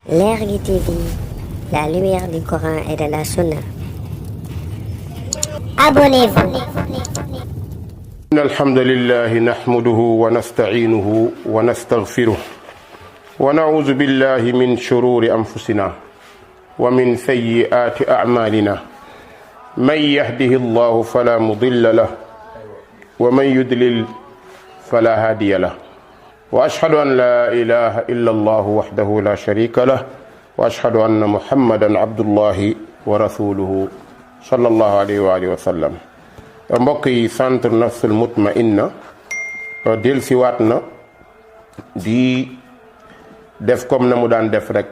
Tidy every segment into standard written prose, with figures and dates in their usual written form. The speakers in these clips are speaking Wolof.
L'Ergue TV, la lumière du Coran et de la Sunna. Abonnez-vous. إن الحمد لله نحمده ونستعينه ونستغفره ونعوذ بالله من شرور أنفسنا ومن سيئات أعمالنا من يهده الله فلا مضل له ومن يضلل فلا هادي له وأشهد أن لا إله إلا الله وحده لا شريك له وأشهد أن محمدا عبد الله ورسوله صلى الله عليه وآله وسلم. mbokk yi centre Nafsul Mutmainna dellusiwaat na di def comme na mu daan def rek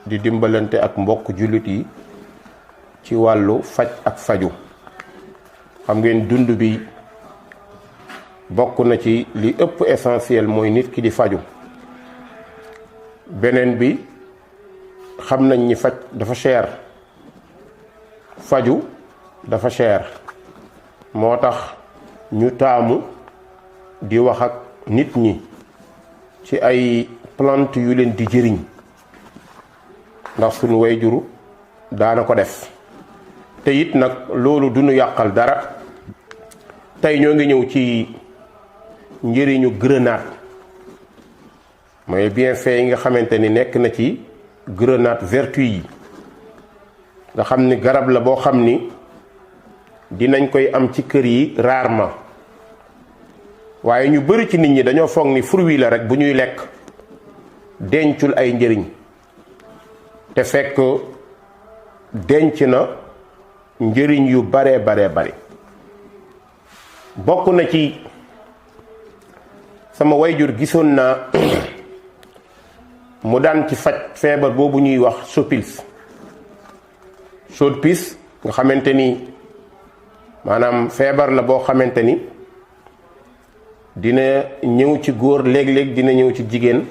di dimbalante ak mbokk jullit yi ci wàllu faj ak faju. xam ngeen dund bi bokk na ci li ëpp essentiel mooy nit ki di faju. beneen bi xam nañ ni faj dafa cher, faju dafa cher. moo tax ñu taamu di wax ak nit ñi ci ay plante yu leen di jëriñ, ndax suñu wayjuru daana ko def te it nag loolu duñu yàqal dara. tey ñoo ngi ñëw ci njëriñu grenade, mooy bienfait yi nga xamante ni nekk na ci grenade vertu yi, nga xam ni garab la boo xam ni dinañ koy am ci kër yi rarement, waaye ñu bari ci nit ñi dañoo foog ni fruit la rek bu ñuy lekk, dencul ay njëriñ, te fekk denc na njëriñ yu bare bare. bokk na ci sama wayjur gisoon naa mu daan ci faj feebar boobu ñuy wax chaude-pisse nga xamante ni maanaam feebar la boo xamante ni dina ñëw ci góor, léeg-léeg dina ñëw ci jigéen.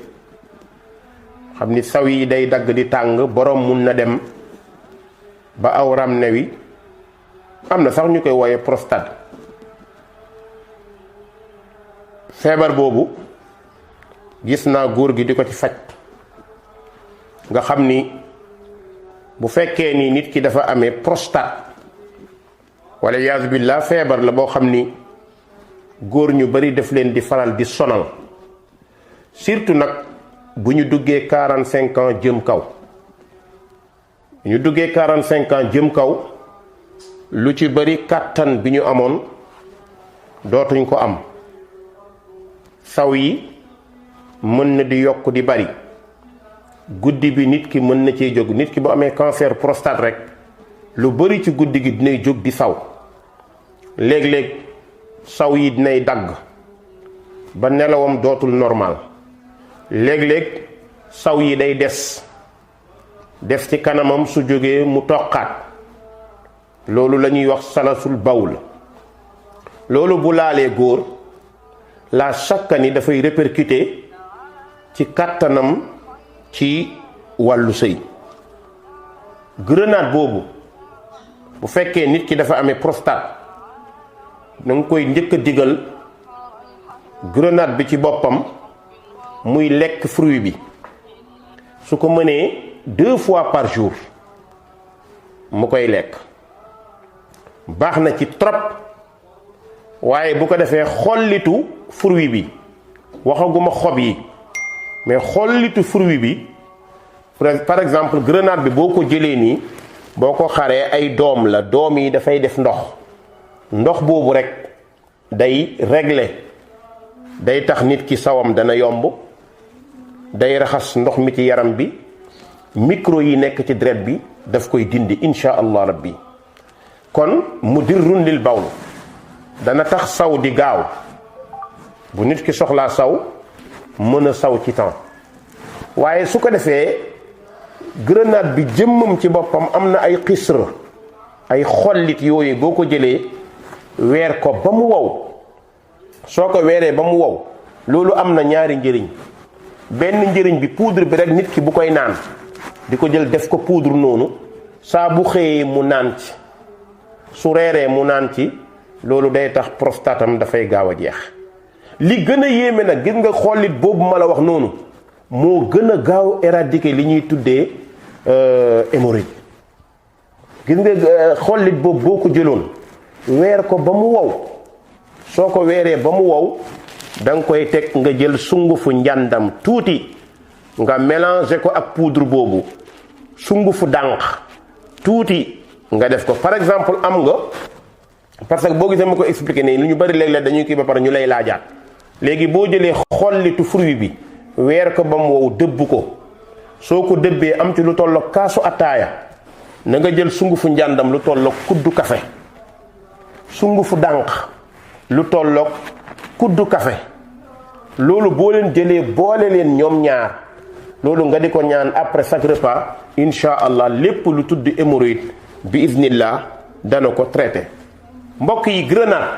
xam ni saw yi day dagg di tàng, borom mun na dem ba awram newi. am na sax ñu koy wooye prostate. feebar boobu gis naa góor gi di ko ci faj, nga xam ni bu fekkee ni nit ki dafa amee prostate wala yaazu billah, feebar la boo xam ni góor ñu bari def leen di faral di sonal, surtout nag bu ñu duggee 45 ans jëm kaw. bu ñu duggee 45 ans jëm kaw, lu ci bari kàttan bi ñu amoon dootuñ ko am. saw yi mën na di yokk di bari, guddi bi nit ki mën na cee jóg. nit ki bu amee cancer prostate rek lu bari ci guddi gi dinay jóg di saw. léeg-léeg saw yi dinay dagg ba nelawam dootul normal. léeg-léeg saw yi day des ci kanamam, su jógee mu toqaat. loolu la ñuy wax salasul bawl. loolu bu laalee góor, la chaque ni dafay répercuter ci kàttanam ci wàllu sëy. grenade boobu bu fekkee nit ki dafa amee prostate, na nga koy njëkk a digal grenade bi ci boppam muy lekk fruit bi. su ko mënee 2 fois par jour mu koy lekk, baax na ci trop. waaye bu ko defee xollitu fruit bi, waxaguma xob yi, mais xollitu fruit bi. par exemple grenade bi boo ko jëlee nii, boo ko xaree ay doom la, doom yi dafay def ndox boobu rek day régler, day tax nit ki sawam dana yomb, day raxas ndox mi ci yaram bi, micro yi nekk ci deret bi daf koy dindi insha allah rabbi. kon mudirrun lil bawl, dana tax saw di gaaw. bu nit ki soxlaa saw, mën a saw ci temps. waaye su ko defee grenade bi jëmmam ci boppam am na ay xisr, ay xollit yooyu boo ko jëlee weer ko ba mu wow. soo ko weeree ba mu wow, loolu am na ñaari njëriñ. benn njëriñ bi poudre bi rek, nit ki bu koy naan di ko jël def ko poudre noonu, saa bu xëyee mu naan ci, su reeree mu naan ci. loolu day tax prostatam dafay gaaw a jeex. li gën a yéeme nag, gis nga xollit boobu ma la wax noonu, moo gën a gaaw éradiquer li ñuy tuddee hémorroïde. gis nga xollit boobu boo ko jëloon weer ko ba mu wow, soo ko weeree ba mu wow da nga koy teg nga jël sungufu njàndam tuuti nga mélanger ko ak poudre boobu, sungufu dànq tuuti nga def ko. par exemple am nga, parce que boo gisee ma ko expliqué nii lu ñu bari léeg-léeg dañuy kii ba pare ñu lay laajaat. léegi boo jëlee xollitu fruit bi weer ko ba mu wow dëbb ko, soo ko dëbbee am ci lu tollook kaasu ataaya, na nga jël sungufu njàndam lu tollook kuddu kafe, sungufu dànq lu tollook kuddu kafe. loolu boo leen jëlee boole leen ñoom ñaar, loolu nga di ko ñaan après chaque repas, insha allah lépp lu tudd hémorroïde bi iznillah dana ko traité. mbokk yi, grenade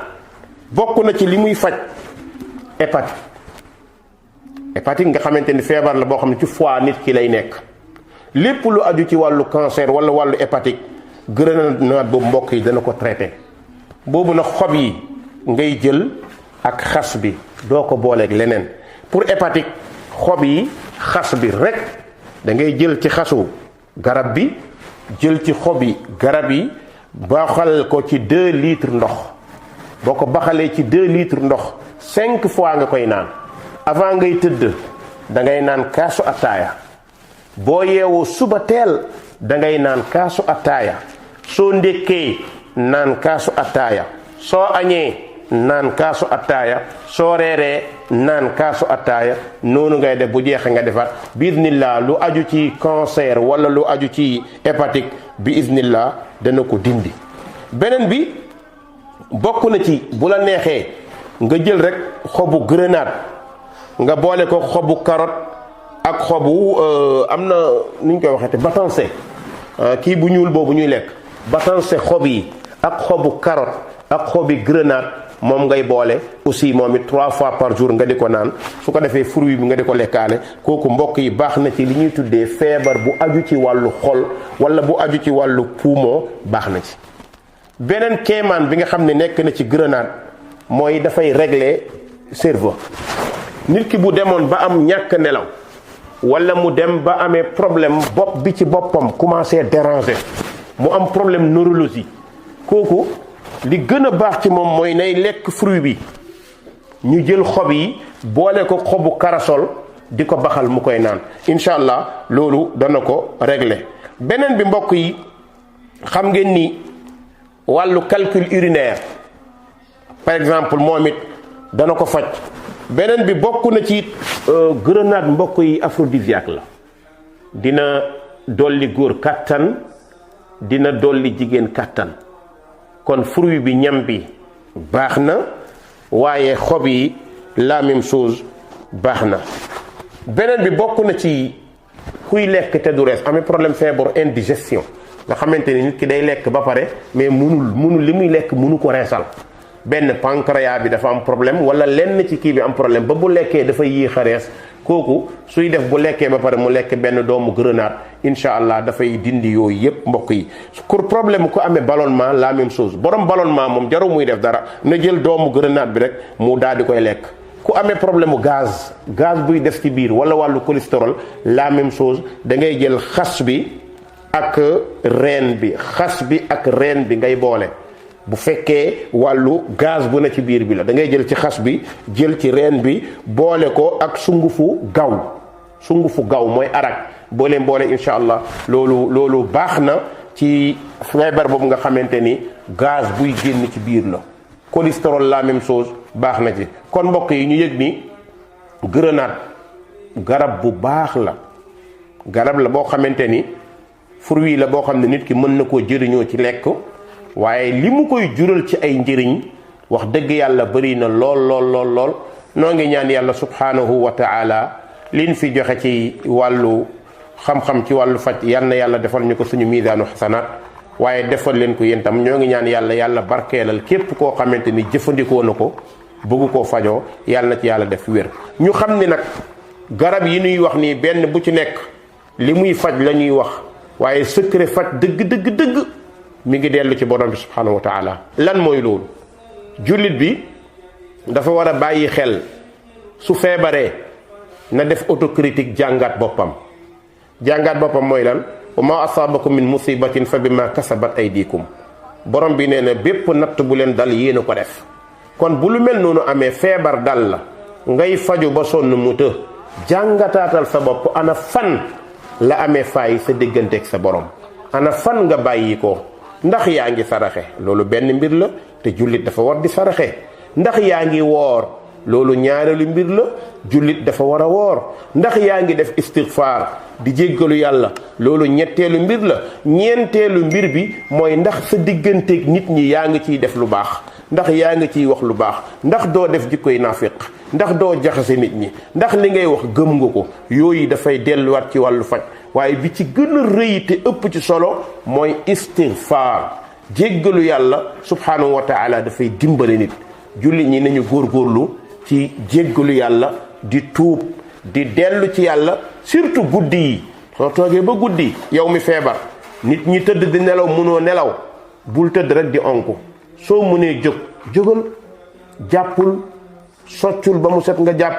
bokk na ci li muy faj hépatite. hépatite nga xamante ni feebar la boo xam ne ci foie nit ki lay nekk. lépp lu aju ci wàllu cancer wala wàllu hépatique, grenade boobu mbokk yi dana ko traité. boobu nag xob yi ngay jël ak xas bi, doo ko booleeg leneen. pour hépatique, xob yi xas bi rek da ngay jël ci xasu garab bi, jël ci xob yi garab yi, baxal ko ci 2 litres ndox. boo ko baxalee ci 2 litres ndox 5 fois nga koy naan. avant ngay tëdd da ngay naan kaasu ataaya. boo yeewoo suba teel da ngay naan kaasu ataaya. soo ndékkee naan kaasu ataaya. soo añee naan kaasu ataaya. soo reeree naan kaasu ataaya. noonu ngay def, bu jeexee nga defaat bi iznillah. lu aju ci cancer wala lu aju ci hépatique bi iznillah dana ko dindi. beneen bi bokk na ci, bu la neexee nga jël rek xobu grenade nga boole ko xobu carotte ak xobu am na nu ñu koy waxee te batancé, kii bu ñuul boobu ñuy lekk, batancé xob yi ak xobu carotte ak xobi grenade moom ngay boole aussi moom it 3 fois par jour nga di ko naan. su ko defee fruit bi nga di ko lekkaale. kooku mbokk yi baax na ci li ñuy tuddee feebar bu aju ci wàllu xol wala bu aju ci wàllu poumon, baax na ci. beneen kéemaan bi nga xam ne nekk na ci grenade mooy dafay régler cerveau. nit ki bu demoon ba am ñàkk nelaw wala mu dem ba amee problème bopp bi ci boppam commencé déranger, mu am problème neurologie, kooku li gën a baax ci moom mooy nay lekk fruit bi. ñu jël xob yi boole ko xobu karasol di ko baxal mu koy naan. incha allah loolu dana ko régler. beneen bi mbokk yi, xam ngeen ni wàllu calcul urinaire par exemple moom it dana ko faj. beneen bi bokk na ci grenade mbokk yi, aphrodisiaque la. dina dolli góor kàttan, dina dolli jigéen kàttan. kon fruit bi, ñam bi baax na, waaye xob yi la même chose baax na. beneen bi bokk na ci kuy lekk te du rees, amee problème feebar indigestion, nga xamante ni nit ki day lekk ba pare mais munul li muy lekk munu ko reesal. benn pancréas bi dafa am problème wala lenn ci kii bi am problème ba bu lekkee dafay yéex a rees. kooku suy def bu lekkee ba pare mu lekk benn doomu grenade, incha allah dafay dindi yooyu yépp mbokk yi. pour problème ku amee ballonnement la même chose, borom ballonnement moom jarul muy def dara, na jël doomu grenade bi rek mu daal di koy lekk. ku amee problème mu gaz buy def ci biir wala wàllu cholestérol la même chose, da ngay jël xas bi ak reen bi, xas bi ak reen bi ngay boole. bu fekkee wàllu gaz bu na ci biir bi la, da ngay jël ci xas bi, jël ci reen bi, boole ko ak sungufu gaw mooy arak. boo leen boole incha allah loolu baax na ci feebar boobu nga xamante ni gaz buy génn ci biir la. cholestérol la même chose baax na ci. kon mbokk yi ñu yëg ni grenade garab bu baax la. garab la boo xamante ni fruit la boo xam ne nit ki mën na koo jëriñoo ci lekk, waaye li mu koy jural ci ay njëriñ wax dëgg yàlla bari na lool. noo ngi ñaan yàlla subhanahu wa ta'ala liñ fi joxe ci wàllu xam-xam ci wàllu faj, yal na yàlla defal ñu ko suñu miisaanu xasanaat, waaye defal leen ko yéen tam. ñoo ngi ñaan yàlla barkeelal képp koo xamante ni jëfandikoo na ko bëgg koo fajoo, yàlla na ci yàlla def wér. ñu xam ni nag garab yi ñuy wax nii benn bu ci nekk li muy faj la ñuy wax, waaye secret faj dëgg mi ngi dellu ci borom bi subhanahu wa taala. lan mooy loolu? jullit bi dafa war a bàyyi xel su feebaree na def autocritique jàngaat boppam. jàngaat boppam mooy lan? wa ma asaabakum min musibatin fa bima kasabat aydikum. borom bi nee na bépp natt bu leen dal yéen a ko def. kon bu lu mel noonu amee feebar dal la ngay faju ba sonn mu të jàngataatal sa bopp ana fan la amee faay sa digganteeg sa borom. ana fan nga bàyyi ko. ndax yaa ngi saraxe loolu benn mbir la te jullit dafa war di saraxe. ndax yaa ngi woor loolu ñaareelu mbir la jullit dafa war a woor. ndax yaa ngi def istighfar di jéggalu yàlla loolu ñetteelu mbir la. ñeenteelu mbir bi mooy ndax sa digganteeg nit ñi yaa ngi ciy def lu baax. ndax yaa ngi ciy wax lu baax. ndax doo def jikkoy naafiq. ndax doo jaxase nit ñi. ndax li ngay wax gëm nga ko. yooyu dafay delluwaat ci wàllu faj. waaye bi ci gën a rëy te ëpp ci solo mooy istighfar jéggalu yàlla subhanahu wa taala dafay dimbale nit. jullit ñi nañu góorgóorlu ci jéggalu yàlla di tuub di dellu ci yàlla surtout guddi yi. soo toogee ba guddi yow mi feebar nit ñi tëdd di nelaw mënoo nelaw bul tëdd rek di onku. soo mënee jógal jàppul soccul ba mu set nga jàpp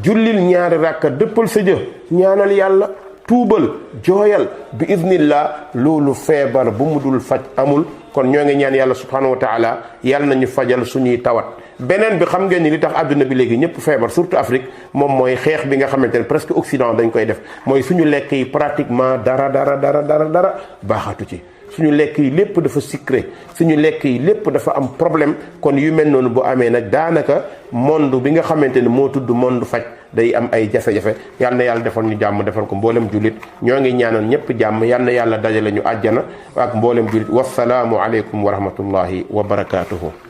jullil ñaari ràkka dëppal sa jë ñaanal yàlla tuubal jooyal bi iznillah loolu feebar bu mu dul faj amul. kon ñoo ngi ñaan yàlla subhanahu wa taala yàlla nañu fajal suñuy tawat. beneen bi xam ngeen ni li tax àdduna bi léegi ñëpp feebar surtout Afrique moom mooy xeex bi nga xamante ne presque Occident dañ koy def mooy suñu lekk yi pratiquement dara baaxatu ci. suñu lekk yi lépp dafa sucré suñu lekk yi lépp dafa am problème. kon yu mel noonu bu amee nag daanaka monde bi nga xamante ne moo tudd monde faj day am ay jafe-jafe. yal na yàlla defal ñu jàmm defal ko mboolem jullit ñoo ngi ñaanal ñëpp jàmm yal na yàlla dajale ñu àjjana ak mboolem jullit wasalaamu aleykum wa rahmatullahi wa barakaatuhu.